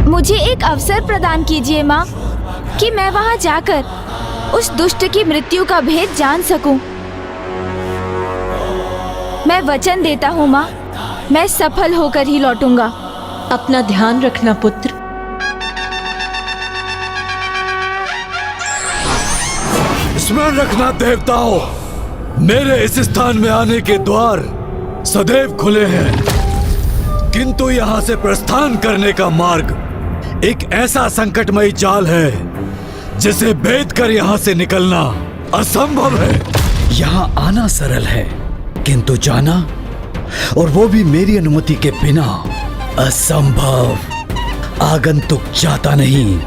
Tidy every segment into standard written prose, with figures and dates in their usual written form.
मुझे एक अवसर प्रदान कीजिए माँ, कि मैं वहाँ जाकर उस दुष्ट की मृत्यु का भेद जान सकूं। मैं वचन देता हूँ माँ, मैं सफल होकर ही लौटूंगा। अपना ध्यान रखना पुत्र। स्मरण रखना देवताओं, मेरे इस स्थान में आने के द्वार सदैव खुले हैं, किंतु यहाँ से प्रस्थान करने का मार्ग एक ऐसा संकटमयी जाल है जिसे भेद कर यहाँ से निकलना असंभव है। यहाँ आना सरल है, किंतु जाना, और वो भी मेरी अनुमति के बिना, असंभव। आगंतुक जाता नहीं,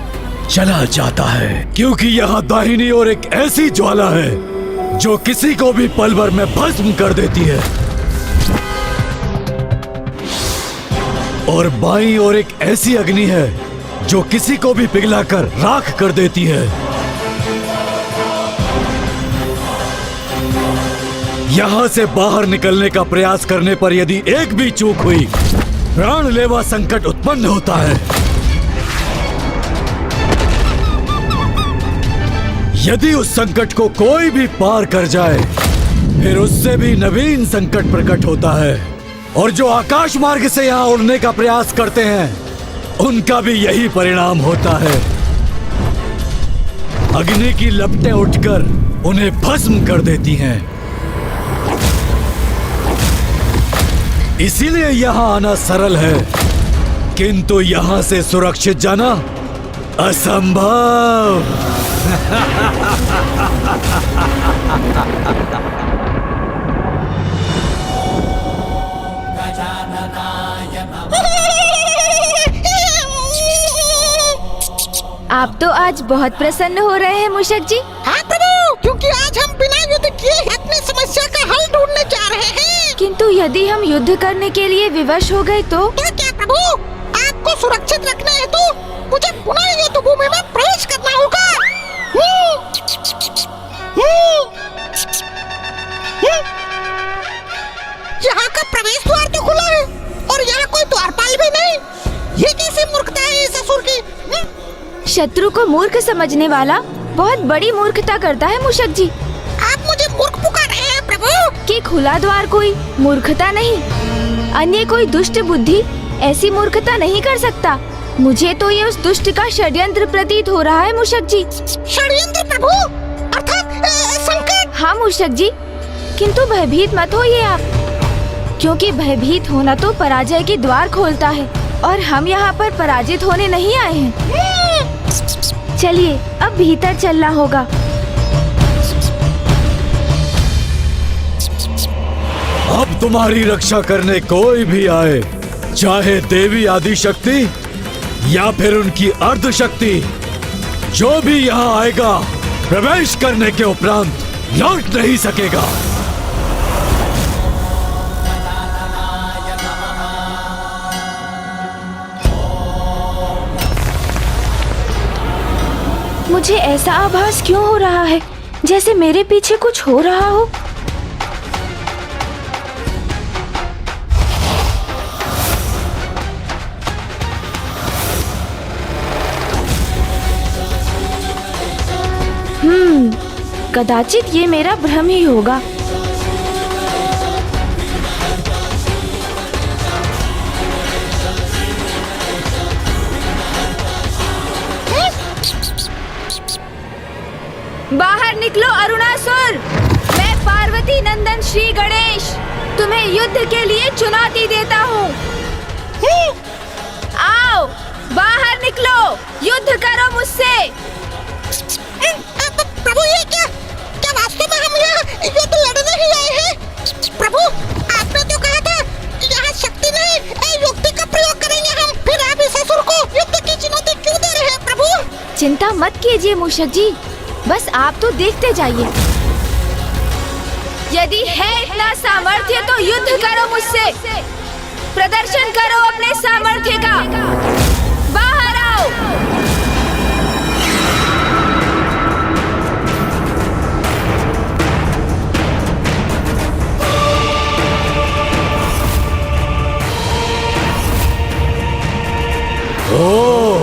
चला जाता है। क्योंकि यहाँ दाहिनी ओर एक ऐसी ज्वाला है जो किसी को भी पल भर में भस्म कर देती है, और बाईं ओर एक ऐसी अग्नि है जो किसी को भी पिघलाकर राख कर देती है। यहाँ से बाहर निकलने का प्रयास करने पर यदि एक भी चूक हुई, प्राणलेवा संकट उत्पन्न होता है। यदि उस संकट को कोई भी पार कर जाए, फिर उससे भी नवीन संकट प्रकट होता है, और जो आकाश मार्ग से यहाँ उड़ने का प्रयास करते हैं उनका भी यही परिणाम होता है। अग्नि की लपटें उठकर उन्हें भस्म कर देती हैं। इसीलिए यहाँ आना सरल है, किंतु यहाँ से सुरक्षित जाना असंभव। आप तो आज बहुत प्रसन्न हो रहे हैं मूषक जी। हाँ प्रभु, क्योंकि आज हम बिना युद्ध किए अपनी समस्या का हल ढूंढने जा रहे हैं। किंतु यदि हम युद्ध करने के लिए विवश हो गए तो क्या प्रभु, आपको सुरक्षित रखने हेतु मुझे पुनः युद्ध भूमि में प्रवेश करना होगा। यहाँ का प्रवेश द्वार तो खुला है और यहाँ कोई द्वारपाल भी नहीं। ये कैसी मूर्खता है इस असुर की? शत्रु को मूर्ख समझने वाला बहुत बड़ी मूर्खता करता है मूषक जी। आप मुझे मूर्ख पुकार रहे हैं प्रभु? कि खुला द्वार कोई मूर्खता नहीं, अन्य कोई दुष्ट बुद्धि ऐसी मूर्खता नहीं कर सकता। मुझे तो ये उस दुष्ट का षड्यंत्र प्रतीत हो रहा है मूषक जी। षड्यंत्र प्रभु, अर्थात संकट। हाँ मूषक जी, किंतु भयभीत मत होइए आप, क्योंकि भयभीत होना तो पराजय के द्वार खोलता है, और हम यहाँ पर पराजित होने नहीं आए हैं। चलिए अब भीतर चलना होगा। अब तुम्हारी रक्षा करने कोई भी आए, चाहे देवी आदि शक्ति या फिर उनकी अर्ध शक्ति, जो भी यहाँ आएगा प्रवेश करने के उपरांत लौट नहीं सकेगा। मुझे ऐसा आभास क्यों हो रहा है जैसे मेरे पीछे कुछ हो रहा हो। कदाचित ये मेरा भ्रम ही होगा। बाहर निकलो अरुणासुर। मैं पार्वती नंदन श्री गणेश तुम्हें युद्ध के लिए चुनौती देता हूँ। आओ बाहर निकलो, युद्ध करो मुझसे। प्रभु ये क्या वास्तव में हम यहाँ युद्ध लड़ने ही आए हैं? प्रभु आपने तो कहा था यहाँ शक्ति नहीं युक्ति का प्रयोग करेंगे हम, फिर आप इस असुर को युद्ध की चुनौती क्यों दे रहे हैं प्रभु? चिंता मत कीजिए मूषक जी, बस आप तो देखते जाइए। यदि है इतना सामर्थ्य तो युद्ध करो मुझसे, प्रदर्शन करो अपने सामर्थ्य का। बाहर आओ। ओह,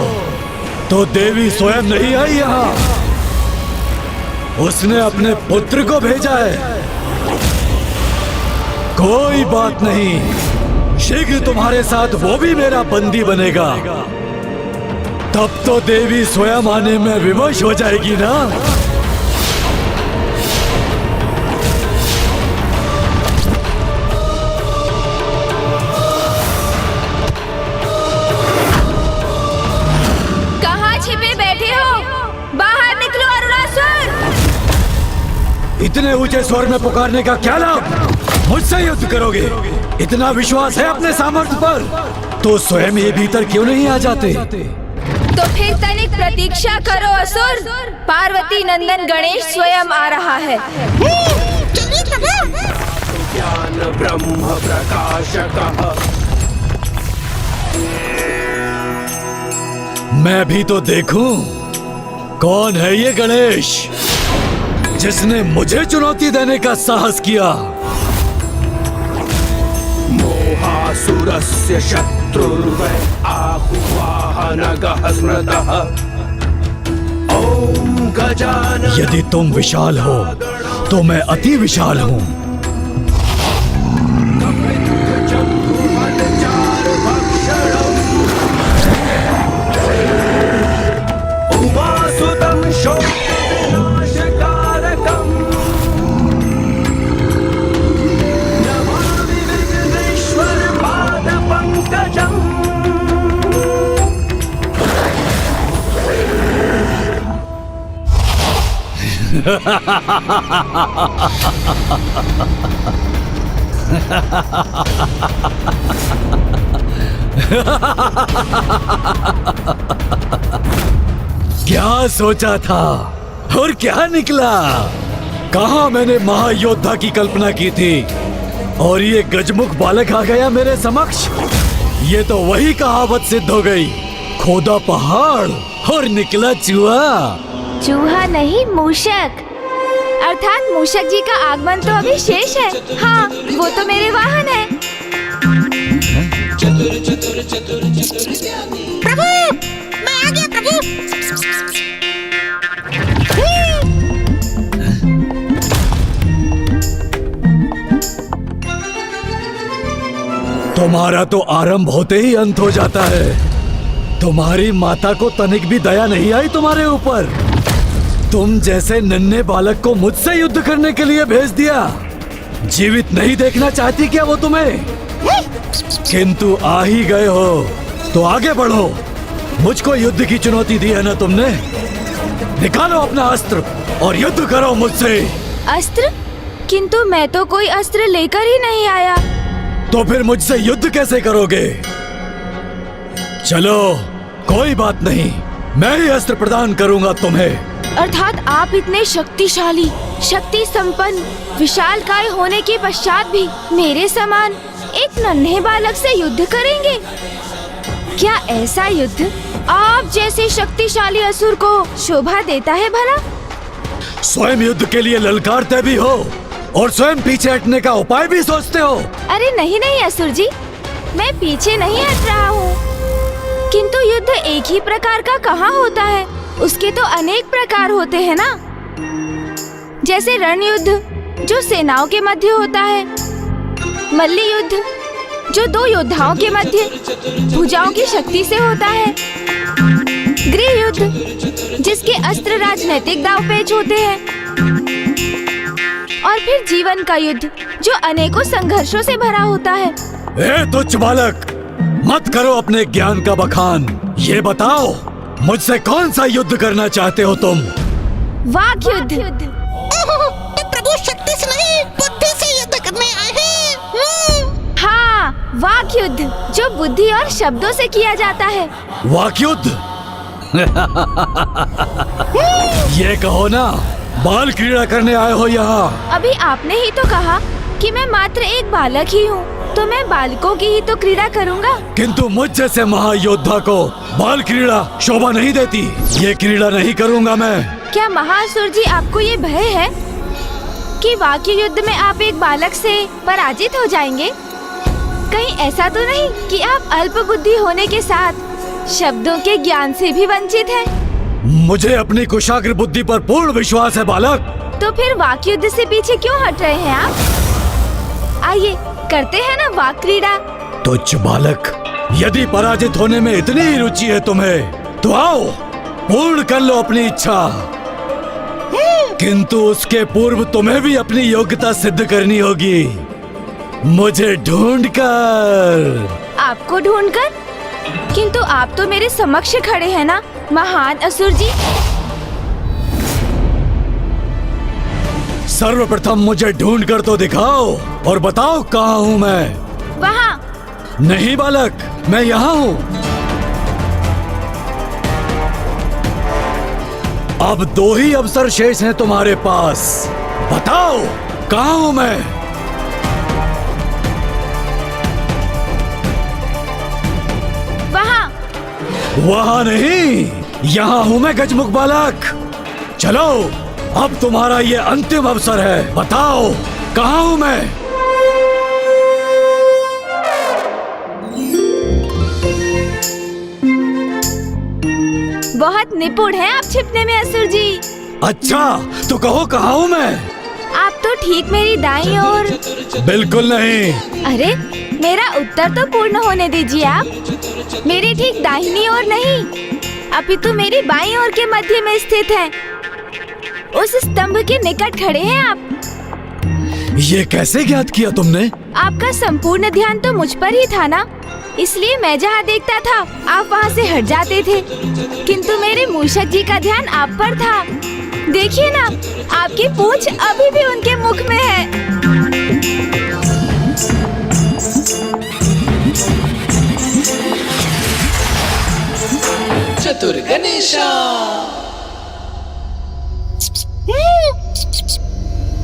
तो देवी स्वयं नहीं आई यहाँ, उसने अपने पुत्र को भेजा है। कोई बात नहीं, शीघ्र तुम्हारे साथ वो भी मेरा बंदी बनेगा। तब तो देवी स्वयं आने में विवश हो जाएगी ना। इतने ऊंचे स्वर में पुकारने का क्या लाभ? मुझसे युद्ध करोगे? इतना विश्वास है अपने सामर्थ्य पर तो स्वयं ये भीतर क्यों नहीं आ जाते? तो फिर तनिक प्रतीक्षा करो असुर, पार्वती नंदन गणेश स्वयं आ रहा है। चलिए प्रभु। ज्ञान ब्रह्म प्रकाशकः। मैं भी तो देखूं कौन है ये गणेश जिसने मुझे चुनौती देने का साहस किया। मोहासुरस्य शत्रुर्वै आहुवाहनगः स्मृतः। ॐ गजानन। यदि तुम विशाल हो तो मैं अति विशाल हूँ। उमासुतं शोकनाशकारकम्। नमामि विघ्नेश्वर पादपङ्कजम्। क्या सोचा था और क्या निकला? कहाँ मैंने महायोद्धा की कल्पना की थी और ये गजमुख बालक आ गया मेरे समक्ष। ये तो वही कहावत सिद्ध हो गई, खोदा पहाड़ और निकला चूहा। चूहा नहीं, मूषक। अर्थात मूषक जी का आगमन तो अभी शेष है। हाँ, वो तो मेरे वाहन है। प्रभु मैं आ गया प्रभु। तुम्हारा तो आरंभ होते ही अंत हो जाता है। तुम्हारी माता को तनिक भी दया नहीं आई तुम्हारे ऊपर। तुम जैसे नन्हे बालक को मुझसे युद्ध करने के लिए भेज दिया। जीवित नहीं देखना चाहती क्या वो तुम्हें? किंतु आ ही गए हो तो आगे बढ़ो। मुझको युद्ध की चुनौती दी है ना तुमने। निकालो अपना अस्त्र और युद्ध करो मुझसे। अस्त्र? किंतु मैं तो कोई अस्त्र लेकर ही नहीं आया। तो फिर मुझसे युद्ध कैसे करोगे? चलो कोई बात नहीं, मैं ही अस्त्र प्रदान करूंगा तुम्हें। अर्थात आप इतने शक्तिशाली, शक्ति संपन्न, विशालकाय होने के पश्चात भी मेरे समान एक नन्हे बालक से युद्ध करेंगे? क्या ऐसा युद्ध आप जैसे शक्तिशाली असुर को शोभा देता है भला? स्वयं युद्ध के लिए ललकारते भी हो और स्वयं पीछे हटने का उपाय भी सोचते हो। अरे नहीं नहीं असुर जी, मैं पीछे नहीं हट रहा हूँ। किंतु युद्ध एक ही प्रकार का कहाँ होता है? उसके तो अनेक प्रकार होते हैं ना। जैसे रण युद्ध जो सेनाओं के मध्य होता है, मल्ली युद्ध जो दो योद्धाओं के मध्य भुजाओं की शक्ति से होता है, गृह युद्ध जिसके अस्त्र राजनीतिक दांवपेच होते हैं, और फिर जीवन का युद्ध जो अनेकों संघर्षों से भरा होता है। ए तुच्छ बालक, मत करो अपने ज्ञान का बखान। ये बताओ मुझसे कौन सा युद्ध करना चाहते हो तुम? वाक युद्ध। तो प्रभु शक्ति से नहीं बुद्धि से युद्ध करने आए हैं। हाँ, वाक युद्ध जो बुद्धि और शब्दों से किया जाता है। वाक युद्ध? ये कहो ना, बाल क्रीड़ा करने आए हो यहाँ। अभी आपने ही तो कहा कि मैं मात्र एक बालक ही हूँ, तो मैं बालकों की ही तो क्रीड़ा करूँगा। किंतु मुझ जैसे महायोद्धा को बाल क्रीड़ा शोभा नहीं देती। ये क्रीड़ा नहीं करूँगा मैं। क्या महासुर जी आपको ये भय है कि वाक्य युद्ध में आप एक बालक से पराजित हो जाएंगे? कहीं ऐसा तो नहीं कि आप अल्प बुद्धि होने के साथ शब्दों के ज्ञान से भी वंचित हैं। मुझे अपनी कुशाग्र बुद्धि पर पूर्ण विश्वास है बालक। तो फिर वाक युद्ध से पीछे क्यों हट रहे हैं आप? आइए करते हैं ना वाक क्रीड़ा। तुच्छ बालक, यदि पराजित होने में इतनी ही रुचि है तुम्हें, तो आओ पूर्ण कर लो अपनी इच्छा। किंतु उसके पूर्व तुम्हें भी अपनी योग्यता सिद्ध करनी होगी, मुझे ढूंढकर। आपको ढूंढकर? किंतु आप तो मेरे समक्ष खड़े हैं ना महान असुर जी। सर्वप्रथम मुझे ढूंढकर तो दिखाओ और बताओ कहाँ हूँ मैं। वहाँ। नहीं बालक, मैं यहाँ हूँ। अब 2 ही अवसर शेष हैं तुम्हारे पास, बताओ कहाँ हूँ मैं। वहाँ। वहाँ नहीं, यहाँ हूँ मैं गजमुख बालक। चलो अब तुम्हारा ये अंतिम अवसर है, बताओ कहाँ हूँ मैं। बहुत निपुण हैं आप छिपने में असुर जी। अच्छा तो कहो कहाँ हूँ मैं। आप तो ठीक मेरी दाईं ओर। बिल्कुल नहीं। अरे मेरा उत्तर तो पूर्ण होने दीजिए आप। मेरी ठीक दाहिनी ओर नहीं, अपितु मेरी बाईं ओर के मध्य में स्थित है। उस स्तंभ के निकट खड़े हैं आप। ये कैसे ज्ञात किया तुमने? आपका संपूर्ण ध्यान तो मुझ पर ही था ना, इसलिए मैं जहाँ देखता था आप वहाँ से हट जाते थे। किंतु मेरे मूषक जी का ध्यान आप पर था। देखिए ना, आपकी पूंछ अभी भी उनके मुख में है। चतुर गणेशा।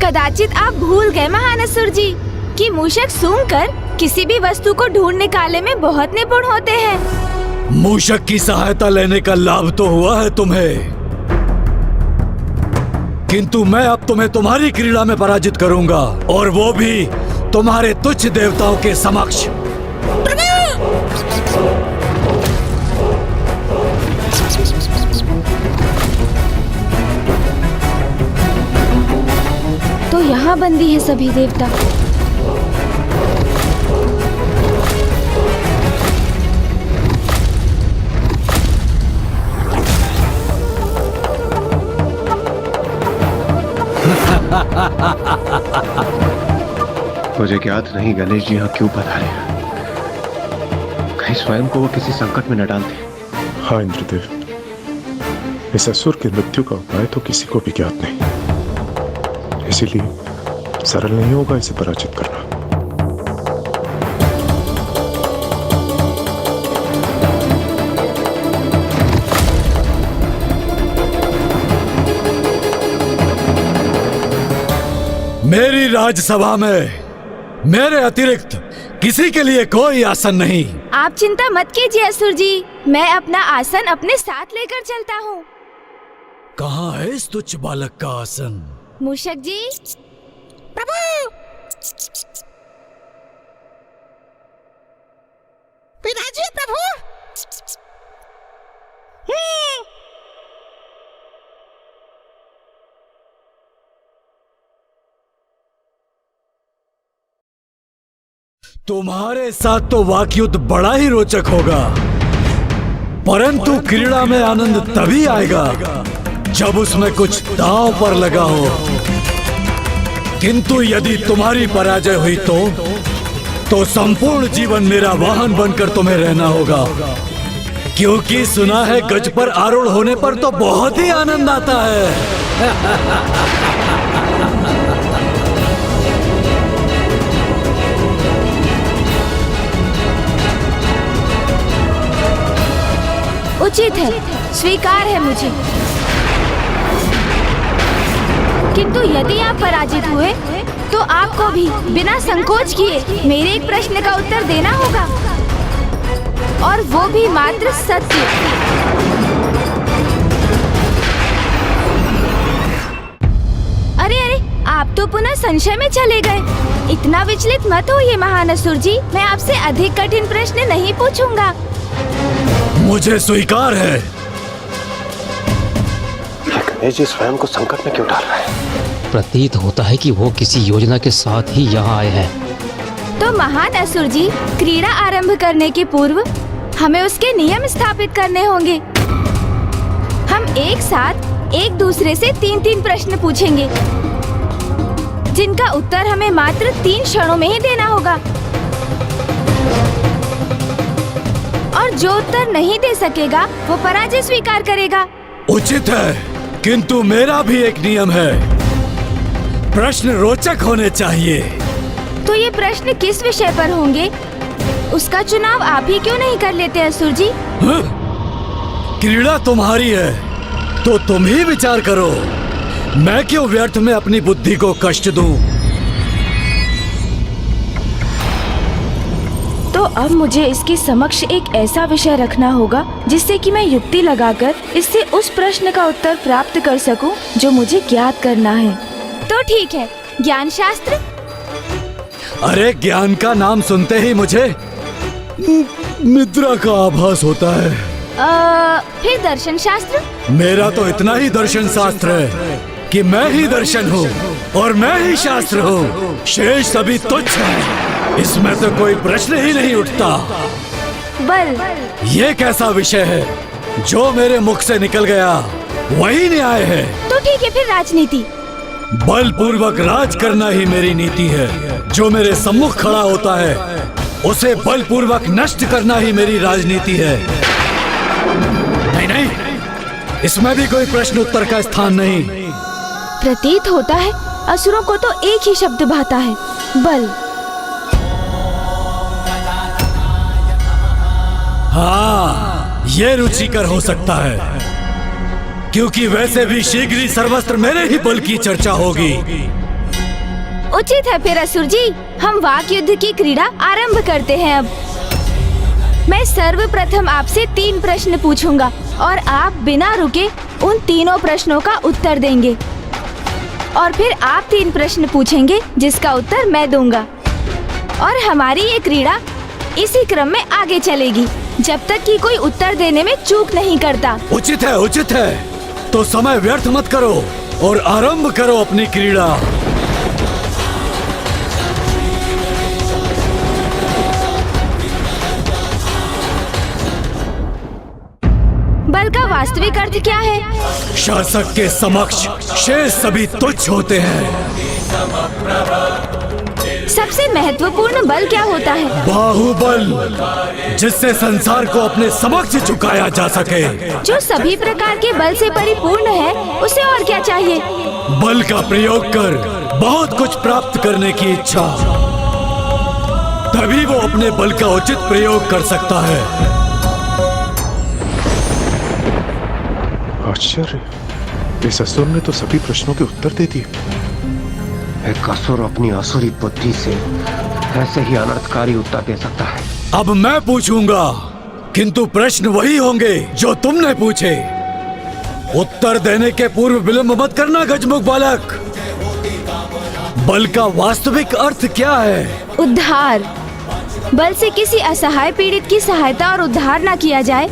कदाचित आप भूल गए महान असुर जी कि मूषक सूंघकर किसी भी वस्तु को ढूंढ निकालने में बहुत निपुण होते हैं। मूषक की सहायता लेने का लाभ तो हुआ है तुम्हें, किंतु मैं अब तुम्हें तुम्हारी क्रीड़ा में पराजित करूंगा, और वो भी तुम्हारे तुच्छ देवताओं के समक्ष। तो यहाँ बंदी है सभी देवता। मुझे ज्ञात नहीं गणेश जी यहाँ क्यों पधारे हैं। कहीं स्वयं को वो किसी संकट में न डाल दे। हाँ इंद्रदेव, इस असुर की मृत्यु का उपाय तो किसी को भी ज्ञात नहीं, इसीलिए सरल नहीं होगा इसे पराजित करना। मेरी राजसभा में मेरे अतिरिक्त किसी के लिए कोई आसन नहीं। आप चिंता मत कीजिए असुर जी, मैं अपना आसन अपने साथ लेकर चलता हूँ। कहाँ है इस तुच्छ बालक का आसन? मूषक जी। प्रभु, विराजिए प्रभु। तुम्हारे साथ तो वाकयुद्ध बड़ा ही रोचक होगा, परंतु क्रीड़ा में आनंद तभी आएगा जब उसमें कुछ दांव पर लगा हो। किंतु यदि तुम्हारी पराजय हुई तो संपूर्ण जीवन मेरा वाहन बनकर तुम्हें रहना होगा, क्योंकि सुना है गज पर आरूढ़ होने पर तो बहुत ही आनंद आता है। उचित है, स्वीकार है मुझे। किंतु यदि आप पराजित हुए तो आपको भी बिना संकोच किए मेरे एक प्रश्न का उत्तर देना होगा, और वो भी मात्र सत्य। अरे अरे, आप तो पुनः संशय में चले गए। इतना विचलित मत होइए महान असुर जी, मैं आपसे अधिक कठिन प्रश्न नहीं पूछूंगा। मुझे स्वीकार है। गणेश जी स्वयं को संकट में क्यों डाल रहे हैं? प्रतीत होता है कि वो किसी योजना के साथ ही यहाँ आए हैं। तो महान असुर जी, क्रीड़ा आरंभ करने के पूर्व हमें उसके नियम स्थापित करने होंगे। हम एक साथ एक दूसरे से 3-3 प्रश्न पूछेंगे, जिनका उत्तर हमें मात्र 3 क्षणों में ही देना होगा। और जो उत्तर नहीं दे सकेगा वो पराजय स्वीकार करेगा। उचित है, किंतु मेरा भी एक नियम है, प्रश्न रोचक होने चाहिए। तो ये प्रश्न किस विषय पर होंगे, उसका चुनाव आप ही क्यों नहीं कर लेते असुर जी? हाँ? क्रीड़ा तुम्हारी है तो तुम ही विचार करो। मैं क्यों व्यर्थ में अपनी बुद्धि को कष्ट दूं? तो अब मुझे इसके समक्ष एक ऐसा विषय रखना होगा जिससे कि मैं युक्ति लगाकर इससे उस प्रश्न का उत्तर प्राप्त कर सकूं जो मुझे ज्ञात करना है। तो ठीक है, ज्ञान शास्त्र। अरे ज्ञान का नाम सुनते ही मुझे निद्रा का आभास होता है। फिर दर्शन शास्त्र। मेरा तो इतना ही दर्शन शास्त्र है कि मैं ही दर्शन हूँ और मैं ही शास्त्र हूँ। शेष सभी तुच्छ है, इसमें तो कोई प्रश्न ही नहीं उठता। बल। ये कैसा विषय है, जो मेरे मुख से निकल गया वही न्याय है। तो ठीक है, फिर राजनीति। बल पूर्वक राज करना ही मेरी नीति है। जो मेरे सम्मुख खड़ा होता है उसे बल पूर्वक नष्ट करना ही मेरी राजनीति है। नहीं नहीं, इसमें भी कोई प्रश्न उत्तर का स्थान नहीं। प्रतीत होता है असुरों को तो एक ही शब्द भाता है, बल। हाँ, ये रुचिकर हो सकता है, क्योंकि वैसे भी शीघ्र ही सर्वस्त्र मेरे ही बल की चर्चा होगी। उचित है फिर असुर जी, हम वाक युद्ध की क्रीड़ा आरंभ करते हैं। अब मैं सर्वप्रथम आपसे 3 प्रश्न पूछूंगा और आप बिना रुके उन तीनों प्रश्नों का उत्तर देंगे। और फिर आप 3 प्रश्न पूछेंगे जिसका उत्तर मैं दूंगा। और हमारी ये क्रीड़ा इसी क्रम में आगे चलेगी जब तक कि कोई उत्तर देने में चूक नहीं करता। उचित है, उचित है। तो समय व्यर्थ मत करो और आरंभ करो अपनी क्रीड़ा। बल का वास्तविक अर्थ क्या है? शासक के समक्ष शेष सभी तुच्छ होते हैं। सबसे महत्वपूर्ण बल क्या होता है? बाहुबल, जिससे संसार को अपने समक्ष झुकाया जा सके। जो सभी प्रकार के बल से परिपूर्ण है, उसे और क्या चाहिए? बल का प्रयोग कर बहुत कुछ प्राप्त करने की इच्छा, तभी वो अपने बल का उचित प्रयोग कर सकता है। आश्चर्य, इस असुर ने तो सभी प्रश्नों के उत्तर दे दिए। एक असुर अपनी असुरी बुद्धि से ऐसे ही अनर्थकारी उत्तर दे सकता है। अब मैं पूछूंगा, किंतु प्रश्न वही होंगे जो तुमने पूछे। उत्तर देने के पूर्व विलंब मत करना गजमुख बालक। बल का वास्तविक अर्थ क्या है? उद्धार। बल से किसी असहाय पीड़ित की सहायता और उद्धार न किया जाए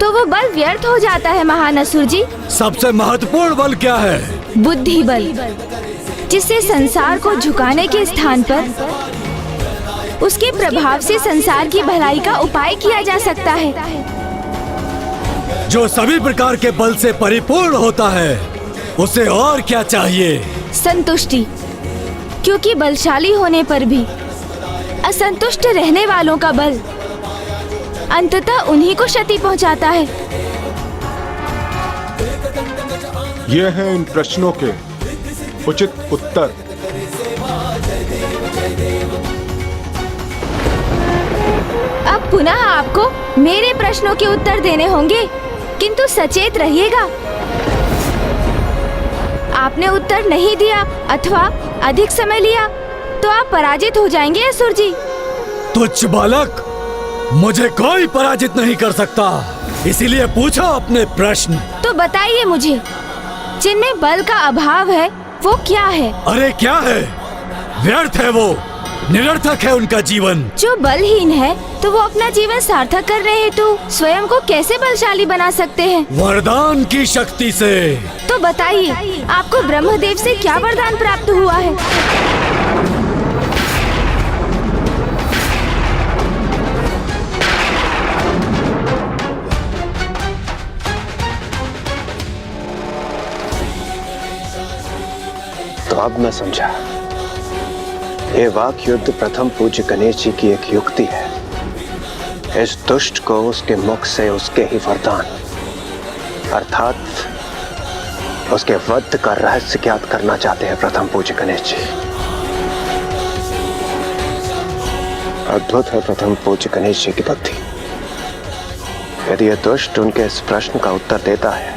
तो वो बल व्यर्थ हो जाता है महान असुर जी। सबसे महत्वपूर्ण बल क्या है? बुद्धि बल, जिससे संसार को झुकाने के स्थान पर उसके प्रभाव से संसार की भलाई का उपाय किया जा सकता है। जो सभी प्रकार के बल से परिपूर्ण होता है, उसे और क्या चाहिए? संतुष्टि, क्योंकि बलशाली होने पर भी असंतुष्ट रहने वालों का बल अंततः उन्हीं को क्षति पहुंचाता है। ये हैं इन प्रश्नों के उचित उत्तर। अब पुनः आपको मेरे प्रश्नों के उत्तर देने होंगे, किंतु सचेत रहिएगा। आपने उत्तर नहीं दिया अथवा अधिक समय लिया तो आप पराजित हो जाएंगे असुर जी। तुच्छ बालक, मुझे कोई पराजित नहीं कर सकता, इसीलिए पूछो अपने प्रश्न। तो बताइए मुझे, जिनमें बल का अभाव है वो क्या है? अरे क्या है? व्यर्थ है वो, निरर्थक है उनका जीवन। जो बलहीन है तो वो अपना जीवन सार्थक करने हेतु स्वयं को कैसे बलशाली बना सकते हैं? वरदान की शक्ति से। तो बताइए, आपको ब्रह्मदेव से क्या वरदान प्राप्त हुआ है? तो अब मैं समझा, ये वाक युद्ध प्रथम पूज्य गणेश जी की एक युक्ति है। इस दुष्ट को उसके मुख से उसके ही वरदान अर्थात उसके वध का रहस्य ज्ञात करना चाहते हैं प्रथम पूज्य गणेश जी। अद्भुत है प्रथम पूज्य गणेश जी की बुद्धि। यदि यह दुष्ट उनके इस प्रश्न का उत्तर देता है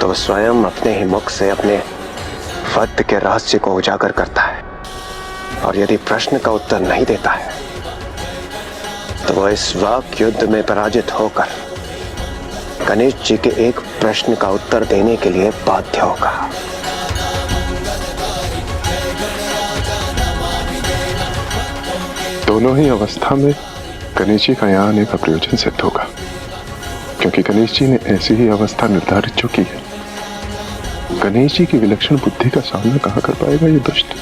तो वह स्वयं अपने ही मुख से अपने वध के रहस्य को उजागर करता है, और यदि प्रश्न का उत्तर नहीं देता है तो वह इस वाक युद्ध में पराजित होकर गणेश जी के एक प्रश्न का उत्तर देने के लिए बाध्य होगा। दोनों ही अवस्था में गणेश जी का यहाँ आने का प्रयोजन सिद्ध होगा, क्योंकि गणेश जी ने ऐसी ही अवस्था निर्धारित जो की है। गणेश जी की विलक्षण बुद्धि का सामना कहाँ कर पाएगा ये दुष्ट?